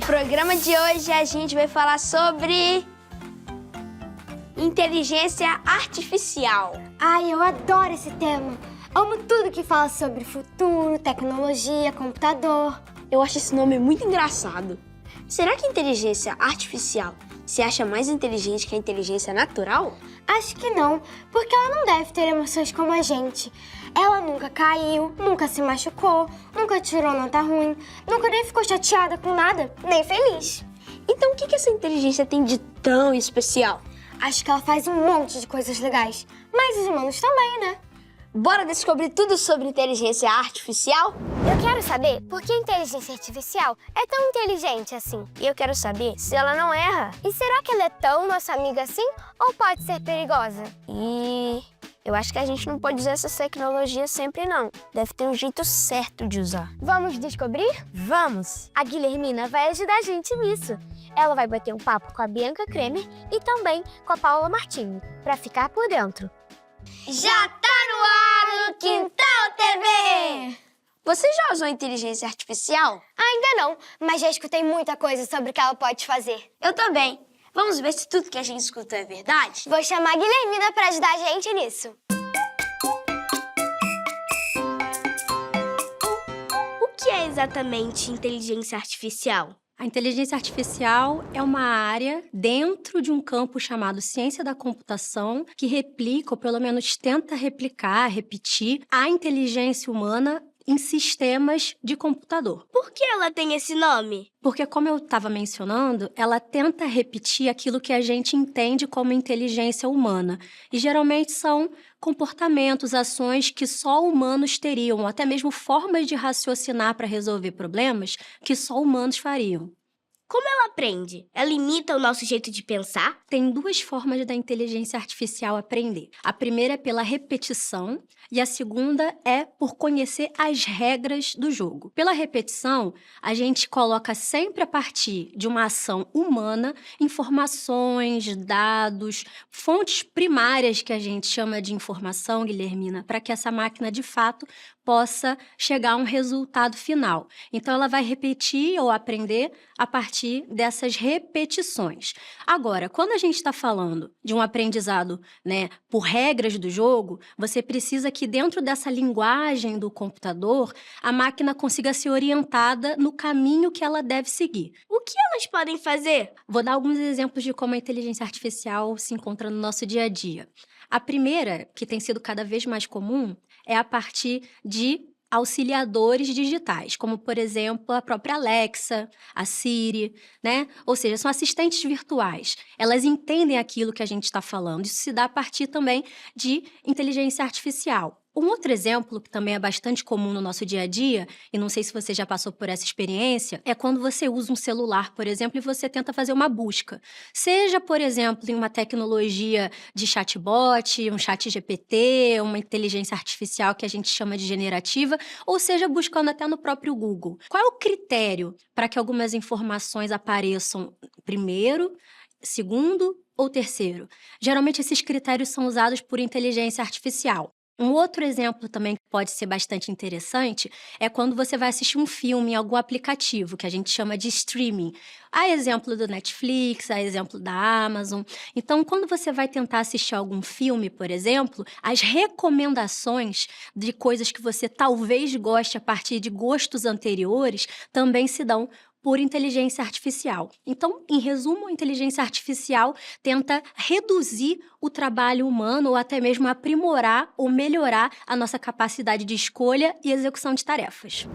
programa de hoje a gente vai falar sobre inteligência artificial. Ai, eu adoro esse tema. Amo tudo que fala sobre futuro, tecnologia, computador. Eu acho esse nome muito engraçado. Será que a inteligência artificial se acha mais inteligente que a inteligência natural? Acho que não, porque ela não deve ter emoções como a gente. Ela nunca caiu, nunca se machucou, nunca tirou nota ruim, nunca nem ficou chateada com nada, nem feliz. Então o que essa inteligência tem de tão especial? Acho que ela faz um monte de coisas legais, mas os humanos também, né? Bora descobrir tudo sobre inteligência artificial? Eu quero saber por que a inteligência artificial é tão inteligente assim. E eu quero saber se ela não erra. E será que ela é tão nossa amiga assim ou pode ser perigosa? E eu acho que a gente não pode usar essa tecnologia sempre, não. Deve ter um jeito certo de usar. Vamos descobrir? Vamos! A Guilhermina vai ajudar a gente nisso. Ela vai bater um papo com a Bianca Kremer e também com a Paula Martini, para ficar por dentro. Já tá no ar o Quintal TV! Você já usou inteligência artificial? Ainda não, mas já escutei muita coisa sobre o que ela pode fazer. Eu também. Vamos ver se tudo que a gente escutou é verdade? Vou chamar a Guilhermina para ajudar a gente nisso. O que é exatamente inteligência artificial? A inteligência artificial é uma área dentro de um campo chamado ciência da computação que replica, ou pelo menos tenta replicar, repetir, a inteligência humana em sistemas de computador. Por que ela tem esse nome? Porque, como eu estava mencionando, ela tenta repetir aquilo que a gente entende como inteligência humana. E geralmente são comportamentos, ações que só humanos teriam, ou até mesmo formas de raciocinar para resolver problemas que só humanos fariam. Como ela aprende? Ela imita o nosso jeito de pensar? Tem duas formas da inteligência artificial aprender. A primeira é pela repetição e a segunda é por conhecer as regras do jogo. Pela repetição, a gente coloca sempre a partir de uma ação humana informações, dados, fontes primárias que a gente chama de informação, Guilhermina, para que essa máquina, de fato, possa chegar a um resultado final. Então, ela vai repetir ou aprender a partir dessas repetições. Agora, quando a gente está falando de um aprendizado, por regras do jogo, você precisa que dentro dessa linguagem do computador, a máquina consiga ser orientada no caminho que ela deve seguir. O que elas podem fazer? Vou dar alguns exemplos de como a inteligência artificial se encontra no nosso dia a dia. A primeira, que tem sido cada vez mais comum, é a partir de auxiliadores digitais, como, por exemplo, a própria Alexa, a Siri, Ou seja, são assistentes virtuais. Elas entendem aquilo que a gente está falando. Isso se dá a partir também de inteligência artificial. Um outro exemplo, que também é bastante comum no nosso dia a dia, e não sei se você já passou por essa experiência, é quando você usa um celular, por exemplo, e você tenta fazer uma busca. Seja, por exemplo, em uma tecnologia de chatbot, um chat GPT, uma inteligência artificial que a gente chama de generativa, ou seja, buscando até no próprio Google. Qual é o critério para que algumas informações apareçam primeiro, segundo ou terceiro? Geralmente, esses critérios são usados por inteligência artificial. Um outro exemplo também que pode ser bastante interessante é quando você vai assistir um filme em algum aplicativo, que a gente chama de streaming. Há exemplo do Netflix, há exemplo da Amazon. Então, quando você vai tentar assistir algum filme, por exemplo, as recomendações de coisas que você talvez goste a partir de gostos anteriores também se dão por inteligência artificial. Então, em resumo, a inteligência artificial tenta reduzir o trabalho humano ou até mesmo aprimorar ou melhorar a nossa capacidade de escolha e execução de tarefas.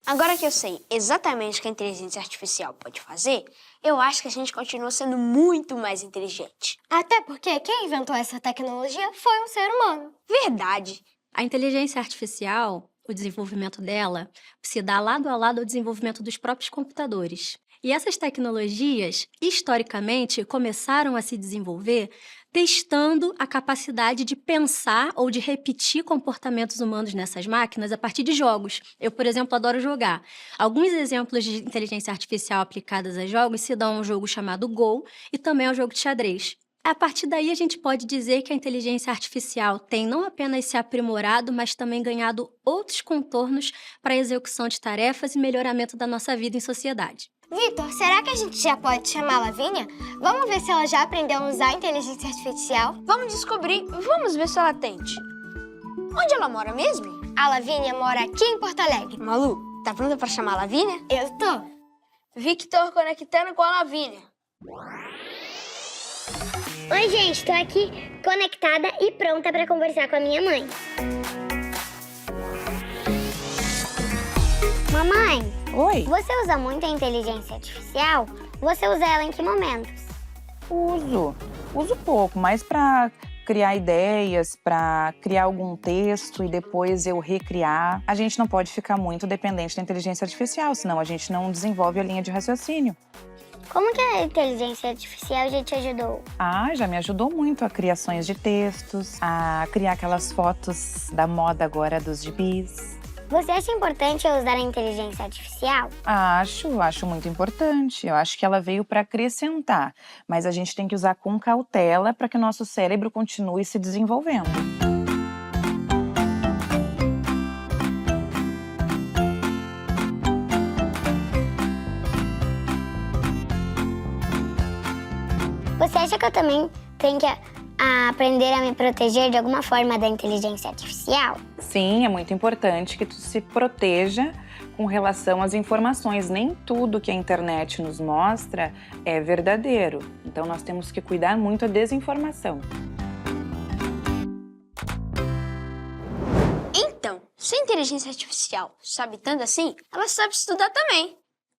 Agora que eu sei exatamente o que a inteligência artificial pode fazer, eu acho que a gente continua sendo muito mais inteligente. Até porque quem inventou essa tecnologia foi um ser humano. Verdade. A inteligência artificial, o desenvolvimento dela, se dá lado a lado ao desenvolvimento dos próprios computadores. E essas tecnologias, historicamente, começaram a se desenvolver testando a capacidade de pensar ou de repetir comportamentos humanos nessas máquinas a partir de jogos. Eu, por exemplo, adoro jogar. Alguns exemplos de inteligência artificial aplicadas a jogos se dão a um jogo chamado Go e também ao jogo de xadrez. A partir daí, a gente pode dizer que a inteligência artificial tem não apenas se aprimorado, mas também ganhado outros contornos para a execução de tarefas e melhoramento da nossa vida em sociedade. Vitor, será que a gente já pode chamar a Lavínia? Vamos ver se ela já aprendeu a usar a inteligência artificial? Vamos descobrir, vamos ver se ela atende. Onde ela mora mesmo? A Lavínia mora aqui em Porto Alegre. Malu, tá pronta pra chamar a Lavínia? Eu tô. Victor conectando com a Lavínia. Oi, gente, tô aqui conectada e pronta pra conversar com a minha mãe. Mamãe, Oi, você usa muito a inteligência artificial? Você usa ela em que momentos? uso pouco, mais para criar ideias, para criar algum texto e depois eu recriar. A gente não pode ficar muito dependente da inteligência artificial, senão a gente não desenvolve a linha de raciocínio. Como que a inteligência artificial já te ajudou? Já me ajudou muito a criações de textos, a criar aquelas fotos da moda agora dos gibis. Você acha importante eu usar a inteligência artificial? Acho muito importante. Eu acho que ela veio para acrescentar, mas a gente tem que usar com cautela para que o nosso cérebro continue se desenvolvendo. Você acha que eu também tenho que aprender a me proteger de alguma forma da inteligência artificial? Sim, é muito importante que tu se proteja com relação às informações. Nem tudo que a internet nos mostra é verdadeiro. Então, nós temos que cuidar muito da desinformação. Então, se a inteligência artificial sabe tanto assim, ela sabe estudar também.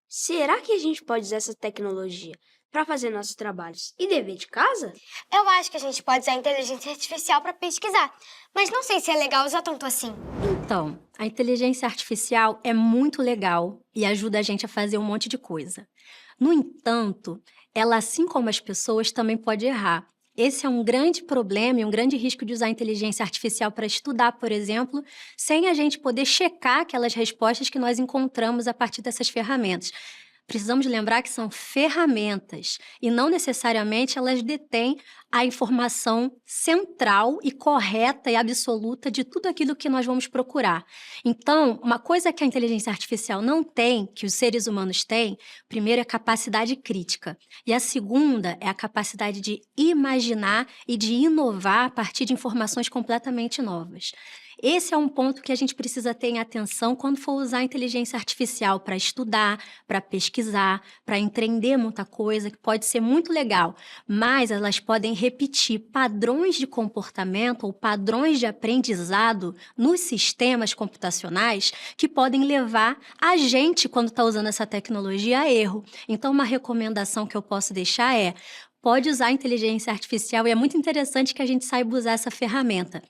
Será que a gente pode usar essa tecnologia para fazer nossos trabalhos e dever de casa? Eu acho que a gente pode usar a inteligência artificial para pesquisar, mas não sei se é legal usar tanto assim. Então, a inteligência artificial é muito legal e ajuda a gente a fazer um monte de coisa. No entanto, ela, assim como as pessoas, também pode errar. Esse é um grande problema e um grande risco de usar a inteligência artificial para estudar, por exemplo, sem a gente poder checar aquelas respostas que nós encontramos a partir dessas ferramentas. Precisamos lembrar que são ferramentas e não necessariamente elas detêm a informação central e correta e absoluta de tudo aquilo que nós vamos procurar. Então, uma coisa que a inteligência artificial não tem, que os seres humanos têm, primeiro é a capacidade crítica. E a segunda é a capacidade de imaginar e de inovar a partir de informações completamente novas. Esse é um ponto que a gente precisa ter em atenção quando for usar a inteligência artificial para estudar, para pesquisar, para entender muita coisa, que pode ser muito legal, mas elas podem repetir padrões de comportamento ou padrões de aprendizado nos sistemas computacionais que podem levar a gente, quando está usando essa tecnologia, a erro. Então, uma recomendação que eu posso deixar é: pode usar a inteligência artificial e é muito interessante que a gente saiba usar essa ferramenta,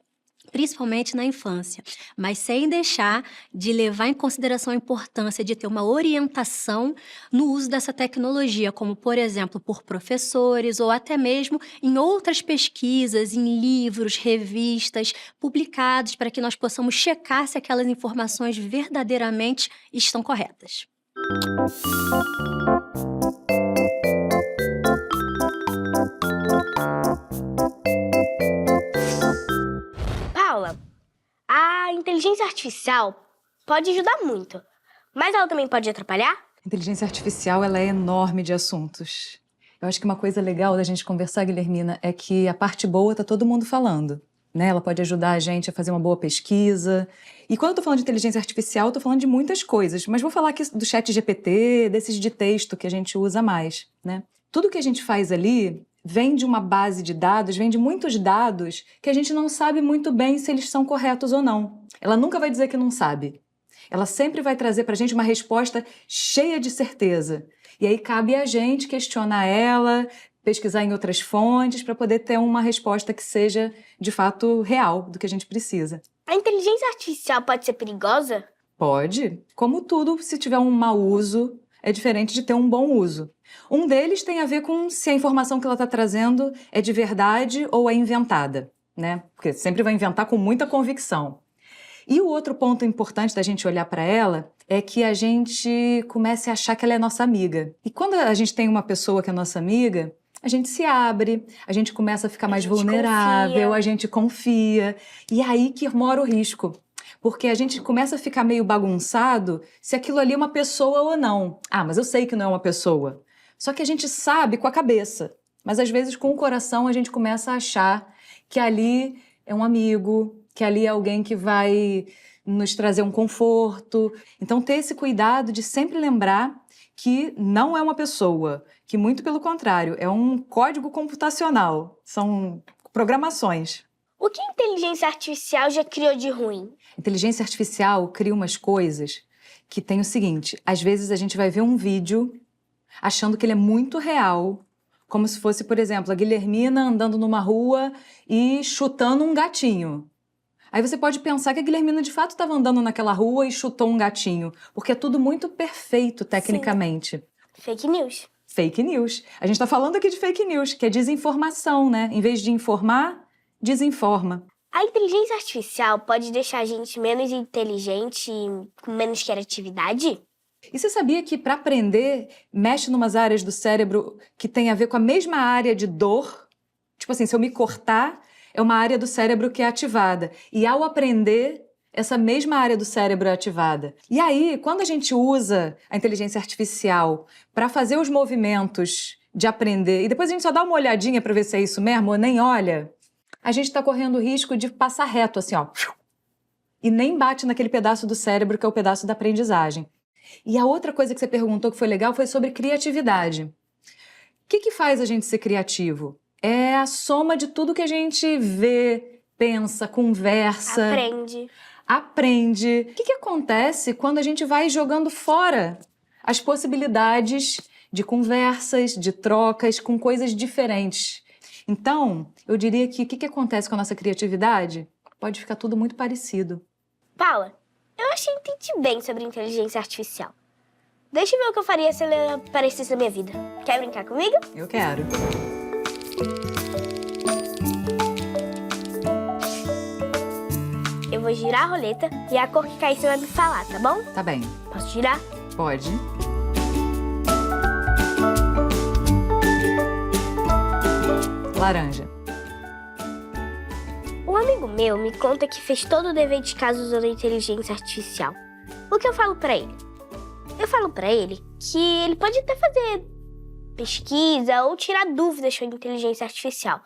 principalmente na infância, mas sem deixar de levar em consideração a importância de ter uma orientação no uso dessa tecnologia, como, por exemplo, por professores ou até mesmo em outras pesquisas, em livros, revistas, publicados, para que nós possamos checar se aquelas informações verdadeiramente estão corretas. Paula, a inteligência artificial pode ajudar muito, mas ela também pode atrapalhar? A inteligência artificial, ela é enorme de assuntos. Eu acho que uma coisa legal da gente conversar, Guilhermina, é que a parte boa tá todo mundo falando, né? Ela pode ajudar a gente a fazer uma boa pesquisa. E quando eu tô falando de inteligência artificial, eu tô falando de muitas coisas, mas vou falar aqui do ChatGPT, desses de texto que a gente usa mais, né? Tudo que a gente faz ali vem de uma base de dados, vem de muitos dados que a gente não sabe muito bem se eles são corretos ou não. Ela nunca vai dizer que não sabe. Ela sempre vai trazer pra gente uma resposta cheia de certeza. E aí cabe a gente questionar ela, pesquisar em outras fontes para poder ter uma resposta que seja, de fato, real do que a gente precisa. A inteligência artificial pode ser perigosa? Pode. Como tudo, se tiver um mau uso, é diferente de ter um bom uso. Um deles tem a ver com se a informação que ela está trazendo é de verdade ou é inventada, né? Porque sempre vai inventar com muita convicção. E o outro ponto importante da gente olhar para ela é que a gente comece a achar que ela é nossa amiga. E quando a gente tem uma pessoa que é nossa amiga, a gente se abre, a gente começa a ficar mais gente vulnerável, confia. a gente confia. E é aí que mora o risco. Porque a gente começa a ficar meio bagunçado se aquilo ali é uma pessoa ou não. Ah, mas eu sei que não é uma pessoa. Só que a gente sabe com a cabeça. Mas às vezes com o coração a gente começa a achar que ali é um amigo, que ali é alguém que vai nos trazer um conforto. Então ter esse cuidado de sempre lembrar que não é uma pessoa, que muito pelo contrário, é um código computacional, são programações. O que a inteligência artificial já criou de ruim? Inteligência artificial cria umas coisas que tem o seguinte, às vezes a gente vai ver um vídeo achando que ele é muito real, como se fosse, por exemplo, a Guilhermina andando numa rua e chutando um gatinho. Aí você pode pensar que a Guilhermina de fato estava andando naquela rua e chutou um gatinho, porque é tudo muito perfeito tecnicamente. Fake news. Fake news. A gente está falando aqui de fake news, que é desinformação, né? Em vez de informar, desinforma. A inteligência artificial pode deixar a gente menos inteligente e com menos criatividade? E você sabia que para aprender, mexe numas áreas do cérebro que tem a ver com a mesma área de dor? Tipo assim, se eu me cortar, é uma área do cérebro que é ativada. E ao aprender, essa mesma área do cérebro é ativada. E aí, quando a gente usa a inteligência artificial para fazer os movimentos de aprender, e depois a gente só dá uma olhadinha para ver se é isso mesmo ou nem olha, a gente está correndo o risco de passar reto assim, ó. E nem bate naquele pedaço do cérebro que é o pedaço da aprendizagem. E a outra coisa que você perguntou que foi legal foi sobre criatividade. O que faz a gente ser criativo? É a soma de tudo que a gente vê, pensa, conversa. Aprende. O que acontece quando a gente vai jogando fora as possibilidades de conversas, de trocas com coisas diferentes? Então, eu diria que o que acontece com a nossa criatividade? Pode ficar tudo muito parecido. Paula, eu acho que entendi bem sobre inteligência artificial. Deixa eu ver o que eu faria se ela aparecesse na minha vida. Quer brincar comigo? Eu quero. Eu vou girar a roleta e a cor que cair você vai me falar, tá bom? Tá bem. Posso girar? Pode. Laranja. Um amigo meu me conta que fez todo o dever de casa usando a inteligência artificial. O que eu falo pra ele? Eu falo pra ele que ele pode até fazer pesquisa ou tirar dúvidas com a inteligência artificial.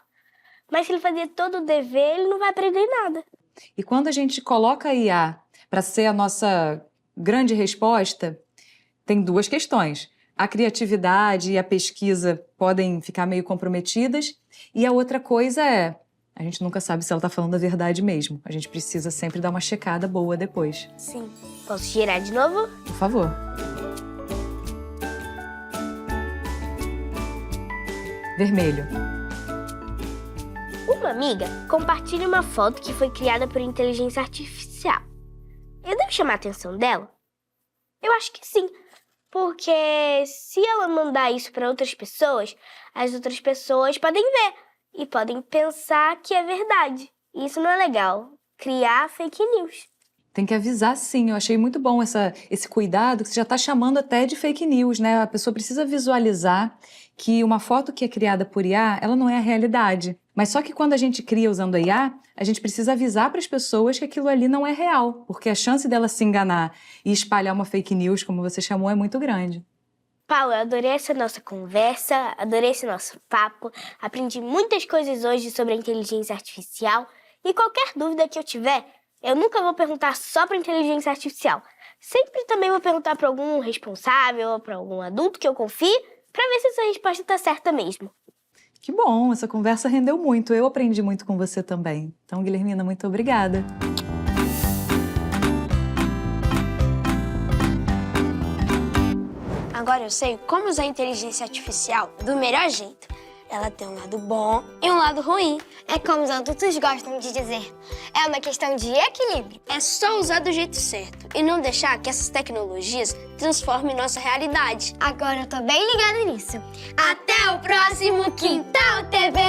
Mas se ele fazer todo o dever, ele não vai aprender nada. E quando a gente coloca a IA para ser a nossa grande resposta, tem duas questões. A criatividade e a pesquisa podem ficar meio comprometidas. E a outra coisa é, a gente nunca sabe se ela está falando a verdade mesmo. A gente precisa sempre dar uma checada boa depois. Sim. Posso girar de novo? Por favor. Vermelho. Uma amiga compartilha uma foto que foi criada por inteligência artificial. Eu devo chamar a atenção dela? Eu acho que sim. Porque se ela mandar isso para outras pessoas, as outras pessoas podem ver e podem pensar que é verdade. E isso não é legal. Criar fake news. Tem que avisar, sim. Eu achei muito bom esse cuidado, que você já está chamando até de fake news, né? A pessoa precisa visualizar que uma foto que é criada por IA, ela não é a realidade. Mas só que quando a gente cria usando a IA, a gente precisa avisar para as pessoas que aquilo ali não é real, porque a chance dela se enganar e espalhar uma fake news, como você chamou, é muito grande. Paula, eu adorei essa nossa conversa, adorei esse nosso papo, aprendi muitas coisas hoje sobre a inteligência artificial e qualquer dúvida que eu tiver, eu nunca vou perguntar só para inteligência artificial. Sempre também vou perguntar para algum responsável ou para algum adulto que eu confie, para ver se essa resposta está certa mesmo. Que bom, essa conversa rendeu muito. Eu aprendi muito com você também. Então, Guilhermina, muito obrigada. Agora eu sei como usar a inteligência artificial do melhor jeito. Ela tem um lado bom e um lado ruim. É como os adultos gostam de dizer. É uma questão de equilíbrio. É só usar do jeito certo e não deixar que essas tecnologias transformem nossa realidade. Agora eu tô bem ligada nisso. Até o próximo Quintal TV!